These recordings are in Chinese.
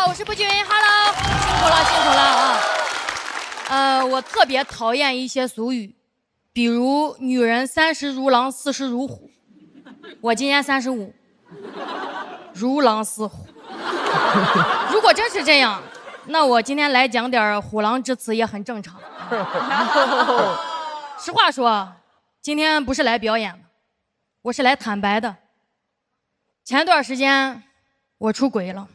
我是步君 ，Hello， 辛苦了，辛苦了啊！我特别讨厌一些俗语，比如女人30如狼，40如虎。我今年35，如狼似虎。如果真是这样，那我今天来讲点虎狼之词也很正常。实话说，今天不是来表演的，我是来坦白的。前段时间我出轨了，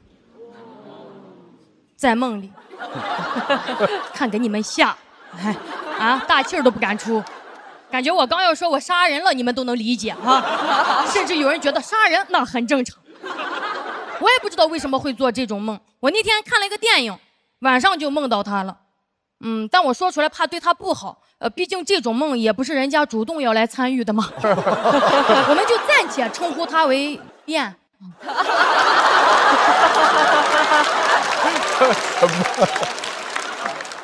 在梦里，看给你们吓，大气儿都不敢出，感觉我刚要说我杀人了，你们都能理解啊，甚至有人觉得杀人那很正常。我也不知道为什么会做这种梦。我那天看了一个电影，晚上就梦到他了。但我说出来怕对他不好，毕竟这种梦也不是人家主动要来参与的嘛。我们就暂且称呼他为燕。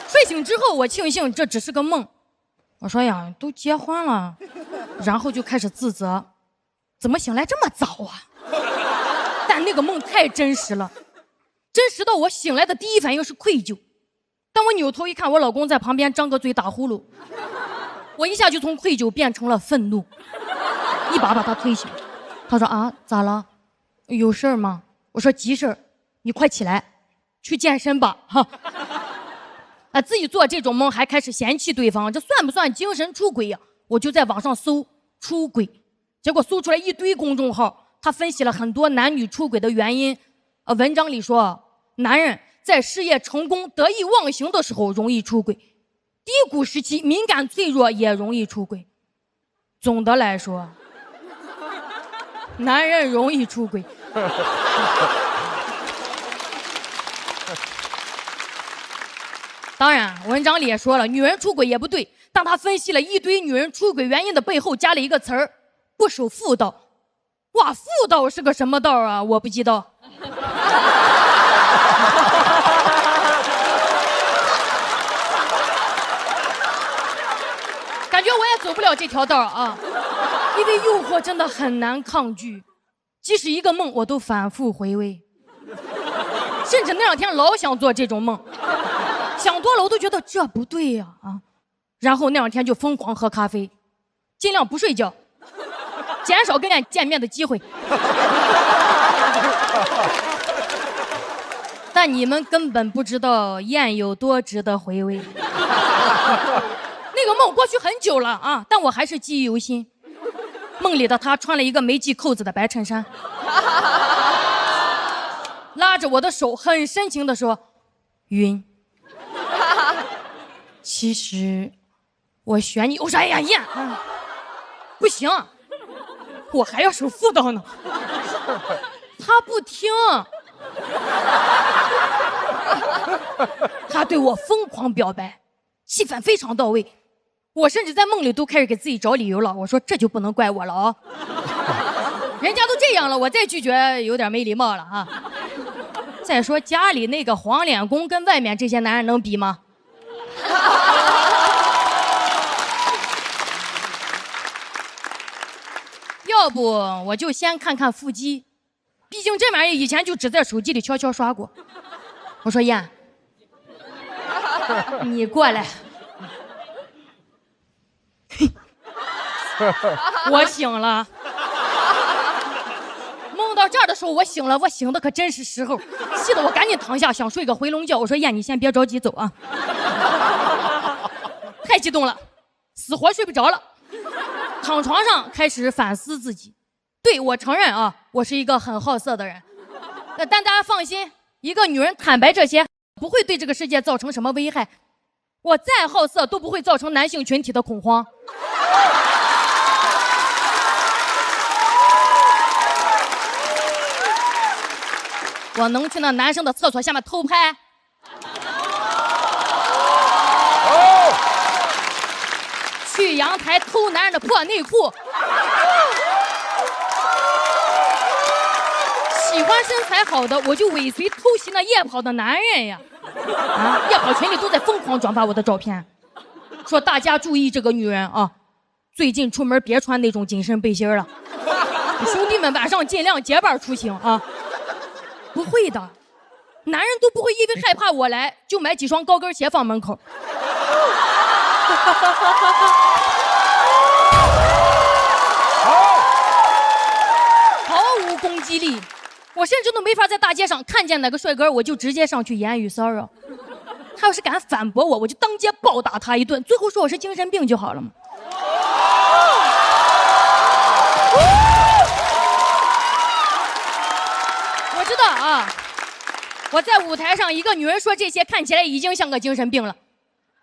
睡醒之后，我庆幸这只是个梦。我说呀，都结婚了，然后就开始自责，怎么醒来这么早啊？但那个梦太真实了，真实到我醒来的第一反应是愧疚。当我扭头一看，我老公在旁边张个嘴打呼噜，我一下就从愧疚变成了愤怒，一把把他推醒。他说啊，咋了？有事儿吗？我说急事儿，你快起来，去健身吧。自己做这种梦还开始嫌弃对方，这算不算精神出轨呀？我就在网上搜出轨，结果搜出来一堆公众号，他分析了很多男女出轨的原因。文章里说，男人在事业成功得意忘形的时候容易出轨，低谷时期敏感脆弱也容易出轨。总的来说，男人容易出轨。当然文章里也说了，女人出轨也不对，当他分析了一堆女人出轨原因的背后，加了一个词儿，不守妇道。哇，妇道是个什么道啊？我不知道。感觉我也走不了这条道啊，因为诱惑真的很难抗拒，即使一个梦我都反复回味，甚至那两天老想做这种梦，想多了我都觉得这不对呀然后那两天就疯狂喝咖啡，尽量不睡觉，减少跟人见面的机会。但你们根本不知道燕有多值得回味。那个梦过去很久了啊，但我还是记忆犹新。梦里的他穿了一个没系扣子的白衬衫，拉着我的手很深情地说，晕，其实我选你。我说哎呀燕，不行，我还要守妇道呢。他不听，他对我疯狂表白，气氛非常到位。我甚至在梦里都开始给自己找理由了，我说这就不能怪我了啊，人家都这样了，我再拒绝有点没礼貌了啊。再说家里那个黄脸公跟外面这些男人能比吗？要不我就先看看腹肌，毕竟这玩意儿以前就只在手机里悄悄刷过。我说燕，你过来。我醒了，梦到这儿的时候我醒了，我醒的可真是时候，气得我赶紧躺下想睡个回笼觉。我说燕，你先别着急走啊，太激动了，死活睡不着了，躺床上开始反思自己。对，我承认啊，我是一个很好色的人，但大家放心，一个女人坦白这些不会对这个世界造成什么危害，我再好色都不会造成男性群体的恐慌。我能去那男生的厕所下面偷拍，去阳台偷男人的破内裤，喜欢身材好的我就尾随偷袭那夜跑的男人呀！夜跑群里都在疯狂转发我的照片，说大家注意这个女人啊，最近出门别穿那种紧身背心了，兄弟们晚上尽量结伴出行啊！不会的，男人都不会因为害怕我来就买几双高跟鞋放门口。毫无攻击力，我甚至都没法在大街上看见哪个帅哥我就直接上去言语骚扰。他要是敢反驳我，我就当街暴打他一顿，最后说我是精神病就好了嘛。我知道啊，我在舞台上一个女人说这些看起来已经像个精神病了，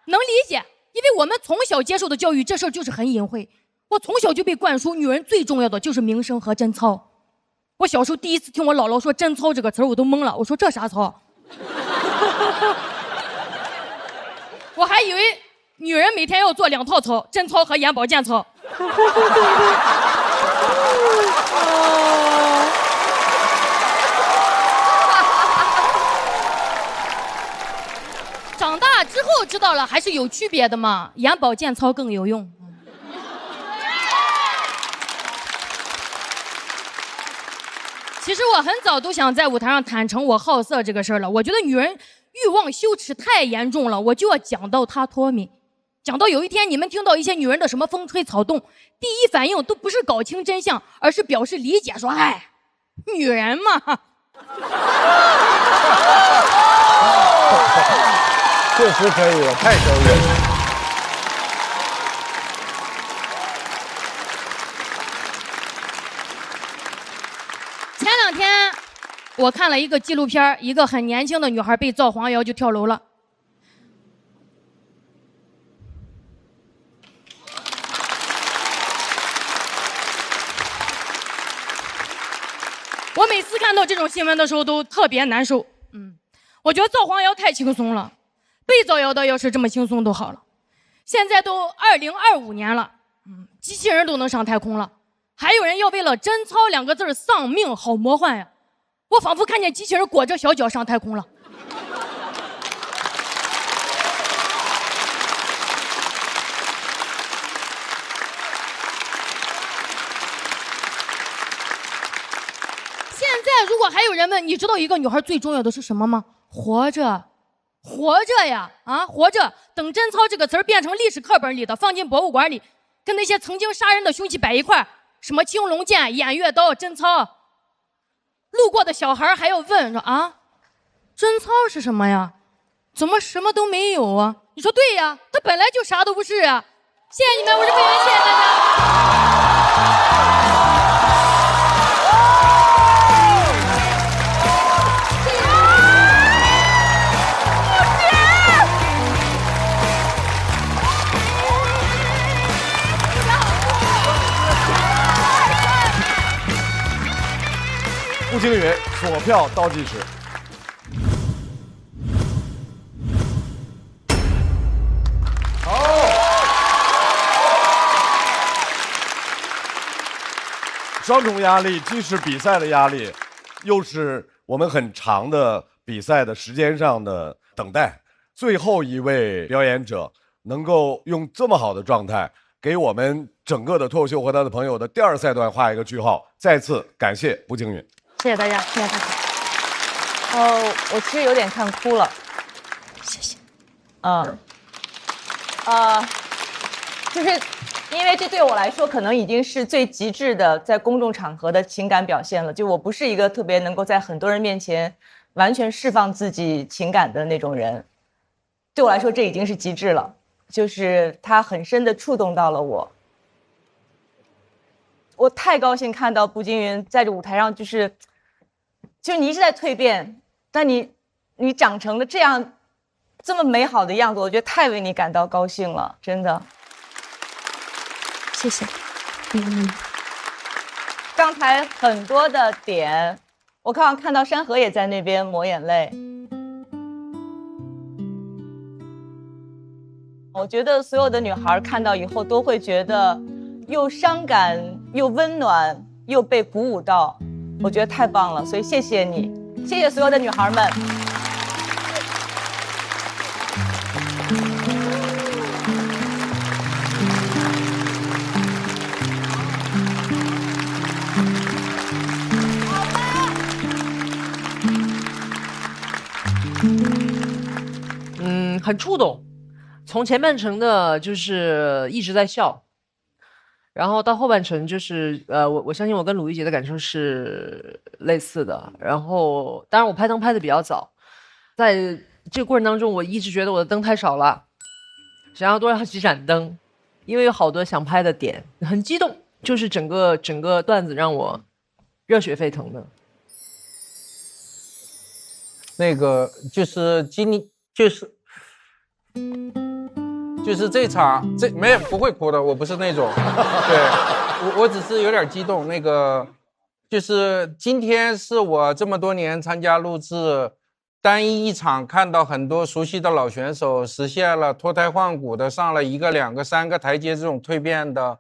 能理解，因为我们从小接受的教育这事儿就是很隐晦。我从小就被灌输女人最重要的就是名声和贞操。我小时候第一次听我姥姥说贞操这个词儿我都懵了，我说这啥操？我还以为女人每天要做2套操，贞操和眼保健操。长大之后知道了还是有区别的嘛，眼保健操更有用。其实我很早都想在舞台上坦诚我好色这个事儿了。我觉得女人欲望羞耻太严重了，我就要讲到她脱敏。讲到有一天你们听到一些女人的什么风吹草动，第一反应都不是搞清真相，而是表示理解，说哎，女人嘛。确实可以，我太受用了。前2天我看了一个纪录片，一个很年轻的女孩被造黄谣就跳楼了。我每次看到这种新闻的时候都特别难受。我觉得造黄谣太轻松了，被造谣的要是这么轻松都好了。现在都2025年了，机器人都能上太空了，还有人要为了贞操2个字丧命，好魔幻呀！我仿佛看见机器人裹着小脚上太空了。现在如果还有人问，你知道一个女孩最重要的是什么吗？活着，活着呀！啊，活着！等贞操这个词儿变成历史课本里的，放进博物馆里，跟那些曾经杀人的凶器摆一块儿，什么青龙剑、偃月刀、贞操。路过的小孩还要问说啊，贞操是什么呀？怎么什么都没有啊？你说对呀，它本来就啥都不是啊！谢谢你们，我是魏源，谢谢大家。步惊云锁票倒计时。好，双重压力，既是比赛的压力，又是我们很长的比赛的时间上的等待。最后一位表演者能够用这么好的状态，给我们整个的脱口秀和他的朋友的第2赛段画一个句号。再次感谢步惊云。谢谢大家，谢谢大家。我其实有点看哭了。谢谢。就是因为这对我来说可能已经是最极致的在公众场合的情感表现了。就我不是一个特别能够在很多人面前完全释放自己情感的那种人，对我来说这已经是极致了。就是它很深的触动到了我。我太高兴看到步惊云在这舞台上，就是你一直在蜕变，但你长成了这么美好的样子，我觉得太为你感到高兴了，真的。谢谢。刚才很多的点，我看到山河也在那边抹眼泪。我觉得所有的女孩看到以后都会觉得又伤感又温暖又被鼓舞到，我觉得太棒了，所以谢谢你，谢谢所有的女孩们。很触动。从前半程的就是一直在笑，然后到后半程就是我相信我跟鲁豫姐的感受是类似的。然后当然我拍灯拍的比较早，在这个过程当中，我一直觉得我的灯太少了，想要多让几盏灯，因为有好多想拍的点，很激动，就是整个段子让我热血沸腾的。那个就是就是这场没有不会哭的，我不是那种，对我只是有点激动。那个就是今天是我这么多年参加录制单一场看到很多熟悉的老选手实现了脱胎换骨的上了1个、2个、3个台阶这种蜕变的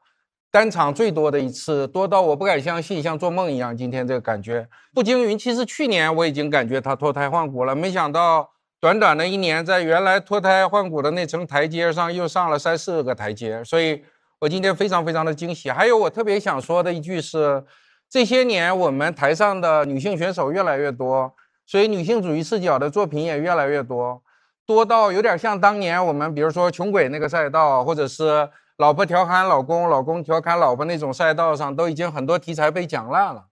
单场最多的一次，多到我不敢相信，像做梦一样。今天这个感觉，步惊云其实去年我已经感觉他脱胎换骨了，没想到短短的1年，在原来脱胎换骨的那层台阶上又上了3、4个台阶，所以我今天非常非常的惊喜。还有我特别想说的一句是，这些年我们台上的女性选手越来越多，所以女性主义视角的作品也越来越多，多到有点像当年我们比如说穷鬼那个赛道，或者是老婆调侃老公，老公调侃老婆那种赛道上，都已经很多题材被讲烂了。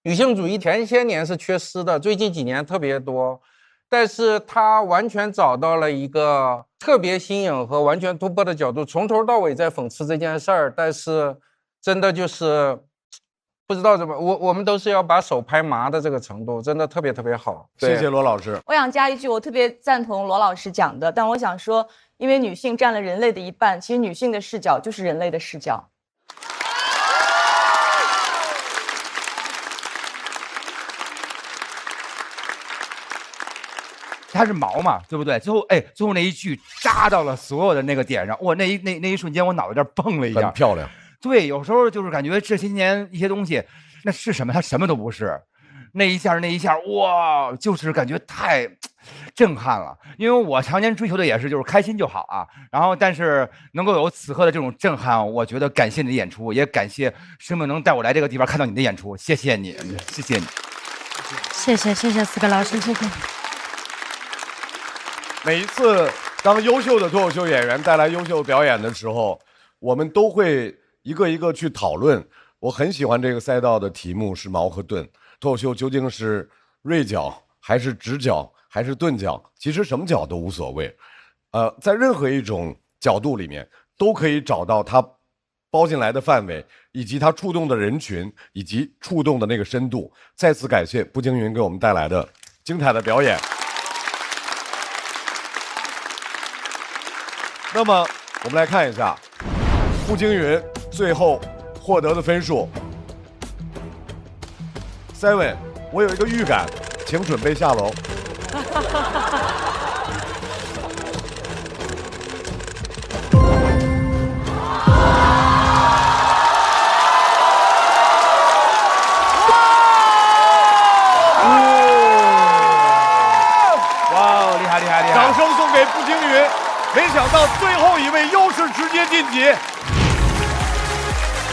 女性主义前些年是缺失的，最近几年特别多。但是他完全找到了一个特别新颖和完全突破的角度，从头到尾在讽刺这件事儿，但是真的就是不知道怎么，我们都是要把手拍麻的这个程度，真的特别特别好。谢谢罗老师。我想加一句，我特别赞同罗老师讲的，但我想说，因为女性占了人类的一半，其实女性的视角就是人类的视角。它是毛嘛，对不对？最后那一句扎到了所有的那个点上，哇，那一瞬间我脑袋这蹦了一下，很漂亮。对，有时候就是感觉这些年一些东西，那是什么？它什么都不是。那一下，哇，就是感觉太震撼了。因为我常年追求的也是就是开心就好啊。然后，但是能够有此刻的这种震撼，我觉得感谢你的演出，也感谢生命能带我来这个地方看到你的演出，谢谢你，谢谢你。谢谢4个老师，谢谢。每一次当优秀的脱口秀演员带来优秀表演的时候，我们都会一个一个去讨论。我很喜欢这个赛道的题目是矛和盾，脱口秀究竟是锐角还是直角还是钝角？其实什么角都无所谓，在任何一种角度里面都可以找到它包进来的范围，以及它触动的人群，以及触动的那个深度。再次感谢步惊云给我们带来的精彩的表演。那么我们来看一下步惊云最后获得的分数。7，我有一个预感，请准备下楼。哇，厉害厉害厉害！掌声送给步惊云。没想到最后一位又是直接晋级。